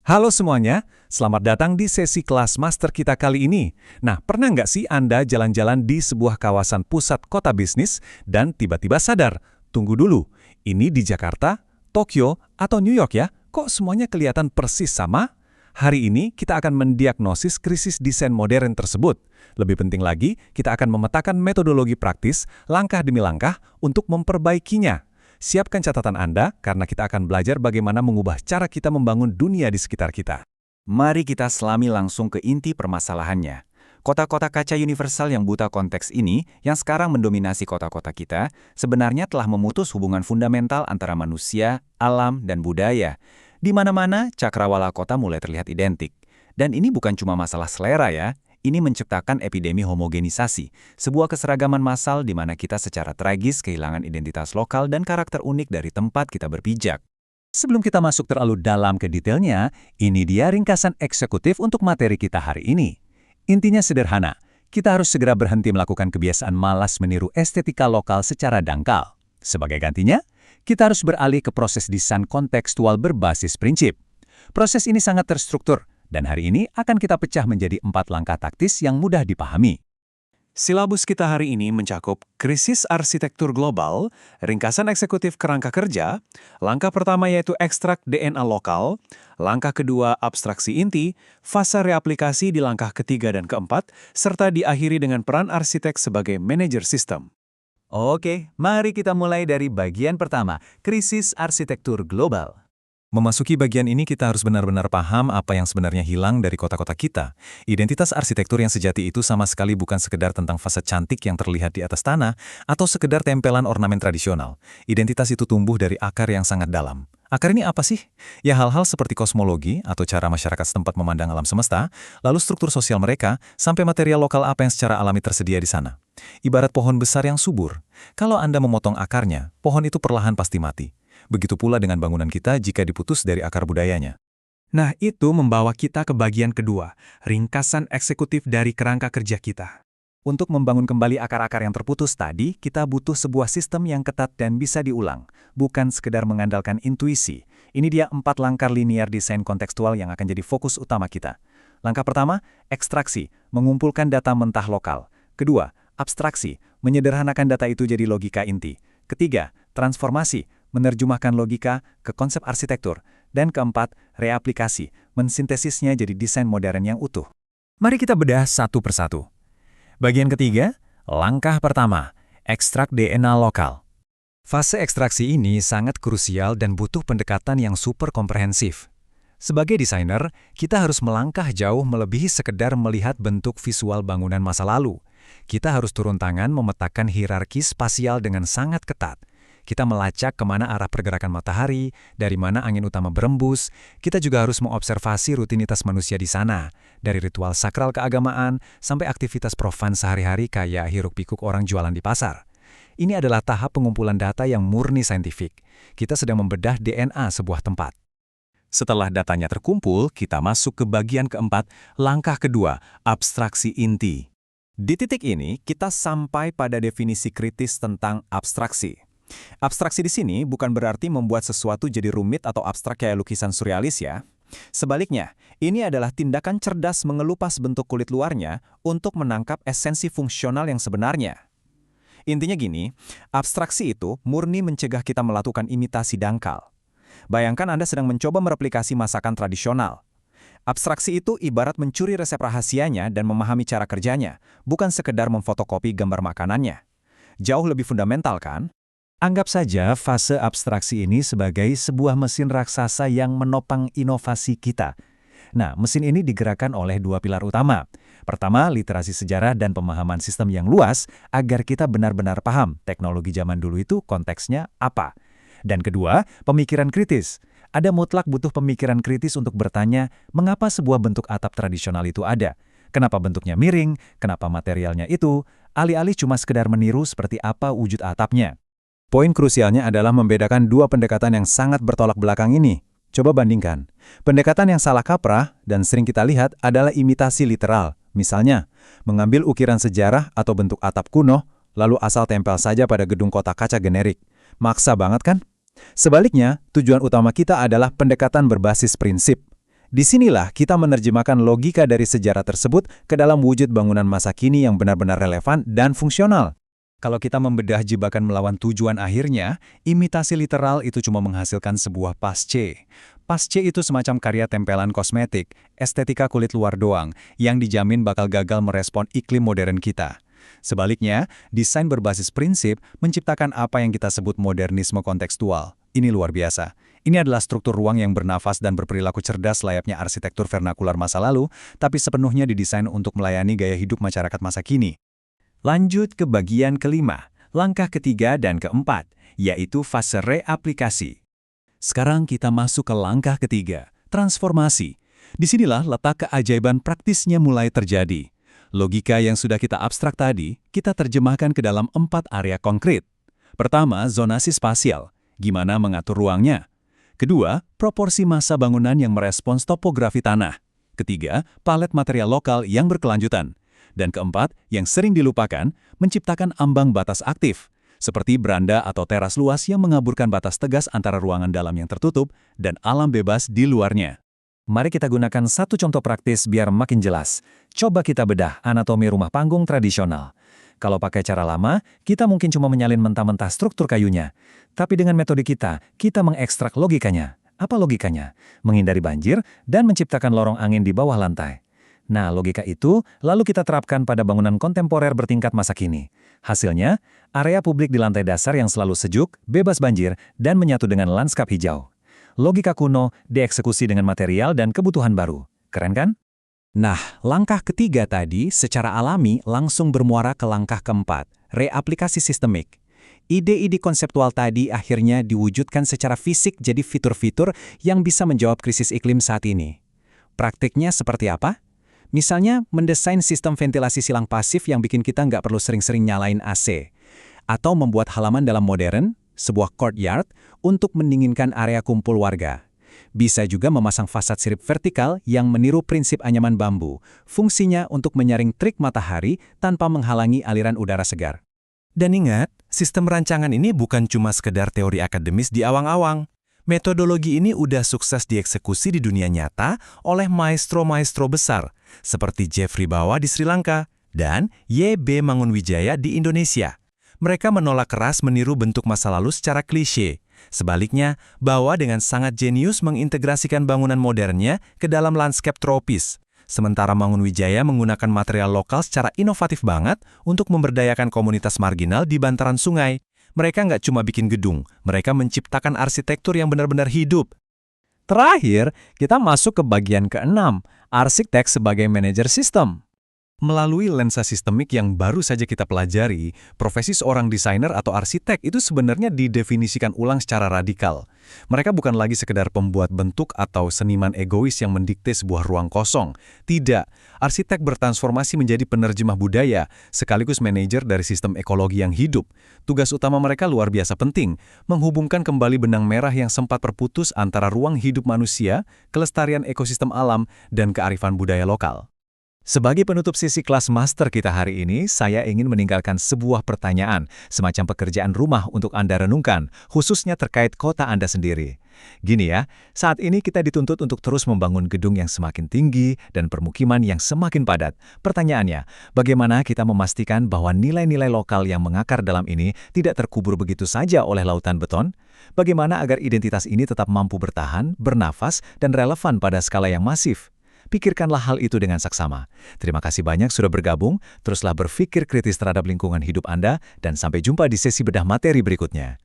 Halo semuanya, selamat datang di sesi kelas master kita kali ini. Nah, pernah nggak sih Anda jalan-jalan di sebuah kawasan pusat kota bisnis dan tiba-tiba sadar, tunggu dulu, ini di Jakarta, Tokyo, atau New York ya? Kok semuanya kelihatan persis sama? Hari ini kita akan mendiagnosis krisis desain modern tersebut. Lebih penting lagi, kita akan memetakan metodologi praktis, langkah demi langkah, untuk memperbaikinya. Siapkan catatan Anda, karena kita akan belajar bagaimana mengubah cara kita membangun dunia di sekitar kita. Mari kita selami langsung ke inti permasalahannya. Kota-kota kaca universal yang buta konteks ini, yang sekarang mendominasi kota-kota kita, sebenarnya telah memutus hubungan fundamental antara manusia, alam, dan budaya. Di mana-mana, cakrawala kota mulai terlihat identik. Dan ini bukan cuma masalah selera ya. Ini menciptakan epidemi homogenisasi, sebuah keseragaman massal di mana kita secara tragis kehilangan identitas lokal dan karakter unik dari tempat kita berpijak. Sebelum kita masuk terlalu dalam ke detailnya, ini dia ringkasan eksekutif untuk materi kita hari ini. Intinya sederhana, kita harus segera berhenti melakukan kebiasaan malas meniru estetika lokal secara dangkal. Sebagai gantinya, kita harus beralih ke proses desain kontekstual berbasis prinsip. Proses ini sangat terstruktur, dan hari ini akan kita pecah menjadi 4 langkah taktis yang mudah dipahami. Silabus kita hari ini mencakup krisis arsitektur global, ringkasan eksekutif kerangka kerja, langkah pertama yaitu ekstrak DNA lokal, langkah kedua abstraksi inti, fase reaplikasi di langkah ketiga dan keempat, serta diakhiri dengan peran arsitek sebagai manajer sistem. Oke, mari kita mulai dari bagian pertama, krisis arsitektur global. Memasuki bagian ini kita harus benar-benar paham apa yang sebenarnya hilang dari kota-kota kita. Identitas arsitektur yang sejati itu sama sekali bukan sekedar tentang fasad cantik yang terlihat di atas tanah atau sekedar tempelan ornamen tradisional. Identitas itu tumbuh dari akar yang sangat dalam. Akar ini apa sih? Ya hal-hal seperti kosmologi atau cara masyarakat setempat memandang alam semesta, lalu struktur sosial mereka, sampai material lokal apa yang secara alami tersedia di sana. Ibarat pohon besar yang subur. Kalau Anda memotong akarnya, pohon itu perlahan pasti mati. Begitu pula dengan bangunan kita jika diputus dari akar budayanya. Nah, itu membawa kita ke bagian kedua, ringkasan eksekutif dari kerangka kerja kita. Untuk membangun kembali akar-akar yang terputus tadi, kita butuh sebuah sistem yang ketat dan bisa diulang, bukan sekedar mengandalkan intuisi. Ini dia 4 langkah linear desain kontekstual yang akan jadi fokus utama kita. Langkah pertama, ekstraksi, mengumpulkan data mentah lokal. Kedua, abstraksi, menyederhanakan data itu jadi logika inti. Ketiga, transformasi, menerjemahkan logika ke konsep arsitektur. Dan keempat, reaplikasi, mensintesisnya jadi desain modern yang utuh. Mari kita bedah satu persatu. Bagian ketiga, langkah pertama, ekstrak DNA lokal. Fase ekstraksi ini sangat krusial dan butuh pendekatan yang super komprehensif. Sebagai desainer, kita harus melangkah jauh melebihi sekedar melihat bentuk visual bangunan masa lalu. Kita harus turun tangan memetakan hierarki spasial dengan sangat ketat. Kita melacak kemana arah pergerakan matahari, dari mana angin utama berembus. Kita juga harus mengobservasi rutinitas manusia di sana, dari ritual sakral keagamaan sampai aktivitas profan sehari-hari kayak hiruk-pikuk orang jualan di pasar. Ini adalah tahap pengumpulan data yang murni saintifik. Kita sedang membedah DNA sebuah tempat. Setelah datanya terkumpul, kita masuk ke bagian keempat, langkah kedua, abstraksi inti. Di titik ini, kita sampai pada definisi kritis tentang abstraksi. Abstraksi di sini bukan berarti membuat sesuatu jadi rumit atau abstrak kayak lukisan surrealis ya. Sebaliknya, ini adalah tindakan cerdas mengelupas bentuk kulit luarnya untuk menangkap esensi fungsional yang sebenarnya. Intinya gini, abstraksi itu murni mencegah kita melakukan imitasi dangkal. Bayangkan Anda sedang mencoba mereplikasi masakan tradisional. Abstraksi itu ibarat mencuri resep rahasianya dan memahami cara kerjanya, bukan sekedar memfotokopi gambar makanannya. Jauh lebih fundamental kan? Anggap saja fase abstraksi ini sebagai sebuah mesin raksasa yang menopang inovasi kita. Nah, mesin ini digerakkan oleh 2 pilar utama. Pertama, literasi sejarah dan pemahaman sistem yang luas agar kita benar-benar paham teknologi zaman dulu itu konteksnya apa. Dan kedua, pemikiran kritis. Ada mutlak butuh pemikiran kritis untuk bertanya, mengapa sebuah bentuk atap tradisional itu ada? Kenapa bentuknya miring? Kenapa materialnya itu? Alih-alih cuma sekedar meniru seperti apa wujud atapnya. Poin krusialnya adalah membedakan 2 pendekatan yang sangat bertolak belakang ini. Coba bandingkan. Pendekatan yang salah kaprah dan sering kita lihat adalah imitasi literal. Misalnya, mengambil ukiran sejarah atau bentuk atap kuno, lalu asal tempel saja pada gedung kota kaca generik. Maksa banget kan? Sebaliknya, tujuan utama kita adalah pendekatan berbasis prinsip. Disinilah kita menerjemahkan logika dari sejarah tersebut ke dalam wujud bangunan masa kini yang benar-benar relevan dan fungsional. Kalau kita membedah jebakan melawan tujuan akhirnya, imitasi literal itu cuma menghasilkan sebuah pasce. Pasce itu semacam karya tempelan kosmetik, estetika kulit luar doang, yang dijamin bakal gagal merespon iklim modern kita. Sebaliknya, desain berbasis prinsip menciptakan apa yang kita sebut modernisme kontekstual. Ini luar biasa. Ini adalah struktur ruang yang bernafas dan berperilaku cerdas layaknya arsitektur vernakular masa lalu, tapi sepenuhnya didesain untuk melayani gaya hidup masyarakat masa kini. Lanjut ke bagian kelima, langkah ketiga dan keempat, yaitu fase reaplikasi. Sekarang kita masuk ke langkah ketiga, transformasi. Disinilah letak keajaiban praktisnya mulai terjadi. Logika yang sudah kita abstrak tadi, kita terjemahkan ke dalam 4 area konkret. Pertama, zonasi spasial. Gimana mengatur ruangnya? Kedua, proporsi massa bangunan yang merespons topografi tanah. Ketiga, palet material lokal yang berkelanjutan. Dan keempat, yang sering dilupakan, menciptakan ambang batas aktif, seperti beranda atau teras luas yang mengaburkan batas tegas antara ruangan dalam yang tertutup dan alam bebas di luarnya. Mari kita gunakan satu contoh praktis biar makin jelas. Coba kita bedah anatomi rumah panggung tradisional. Kalau pakai cara lama, kita mungkin cuma menyalin mentah-mentah struktur kayunya. Tapi dengan metode kita mengekstrak logikanya. Apa logikanya? Menghindari banjir dan menciptakan lorong angin di bawah lantai. Nah, logika itu lalu kita terapkan pada bangunan kontemporer bertingkat masa kini. Hasilnya, area publik di lantai dasar yang selalu sejuk, bebas banjir, dan menyatu dengan lanskap hijau. Logika kuno dieksekusi dengan material dan kebutuhan baru. Keren kan? Nah, langkah ketiga tadi secara alami langsung bermuara ke langkah keempat, reaplikasi sistemik. Ide-ide konseptual tadi akhirnya diwujudkan secara fisik jadi fitur-fitur yang bisa menjawab krisis iklim saat ini. Praktiknya seperti apa? Misalnya, mendesain sistem ventilasi silang pasif yang bikin kita nggak perlu sering-sering nyalain AC. Atau membuat halaman dalam modern, sebuah courtyard, untuk mendinginkan area kumpul warga. Bisa juga memasang fasad sirip vertikal yang meniru prinsip anyaman bambu. Fungsinya untuk menyaring trik matahari tanpa menghalangi aliran udara segar. Dan ingat, sistem rancangan ini bukan cuma sekedar teori akademis di awang-awang. Metodologi ini udah sukses dieksekusi di dunia nyata oleh maestro-maestro besar, seperti Jeffrey Bawa di Sri Lanka dan Y.B. Mangunwijaya di Indonesia. Mereka menolak keras meniru bentuk masa lalu secara klise. Sebaliknya, Bawa dengan sangat jenius mengintegrasikan bangunan modernnya ke dalam lanskap tropis. Sementara Mangunwijaya menggunakan material lokal secara inovatif banget untuk memberdayakan komunitas marginal di bantaran sungai. Mereka nggak cuma bikin gedung, mereka menciptakan arsitektur yang benar-benar hidup. Terakhir, kita masuk ke bagian ke-6, arsitek sebagai manajer sistem. Melalui lensa sistemik yang baru saja kita pelajari, profesi seorang desainer atau arsitek itu sebenarnya didefinisikan ulang secara radikal. Mereka bukan lagi sekedar pembuat bentuk atau seniman egois yang mendikte sebuah ruang kosong. Tidak, arsitek bertransformasi menjadi penerjemah budaya, sekaligus manajer dari sistem ekologi yang hidup. Tugas utama mereka luar biasa penting, menghubungkan kembali benang merah yang sempat terputus antara ruang hidup manusia, kelestarian ekosistem alam, dan kearifan budaya lokal. Sebagai penutup sesi kelas master kita hari ini, saya ingin meninggalkan sebuah pertanyaan, semacam pekerjaan rumah untuk Anda renungkan, khususnya terkait kota Anda sendiri. Gini ya, saat ini kita dituntut untuk terus membangun gedung yang semakin tinggi dan permukiman yang semakin padat. Pertanyaannya, bagaimana kita memastikan bahwa nilai-nilai lokal yang mengakar dalam ini tidak terkubur begitu saja oleh lautan beton? Bagaimana agar identitas ini tetap mampu bertahan, bernafas, dan relevan pada skala yang masif? Pikirkanlah hal itu dengan saksama. Terima kasih banyak sudah bergabung, teruslah berpikir kritis terhadap lingkungan hidup Anda, dan sampai jumpa di sesi bedah materi berikutnya.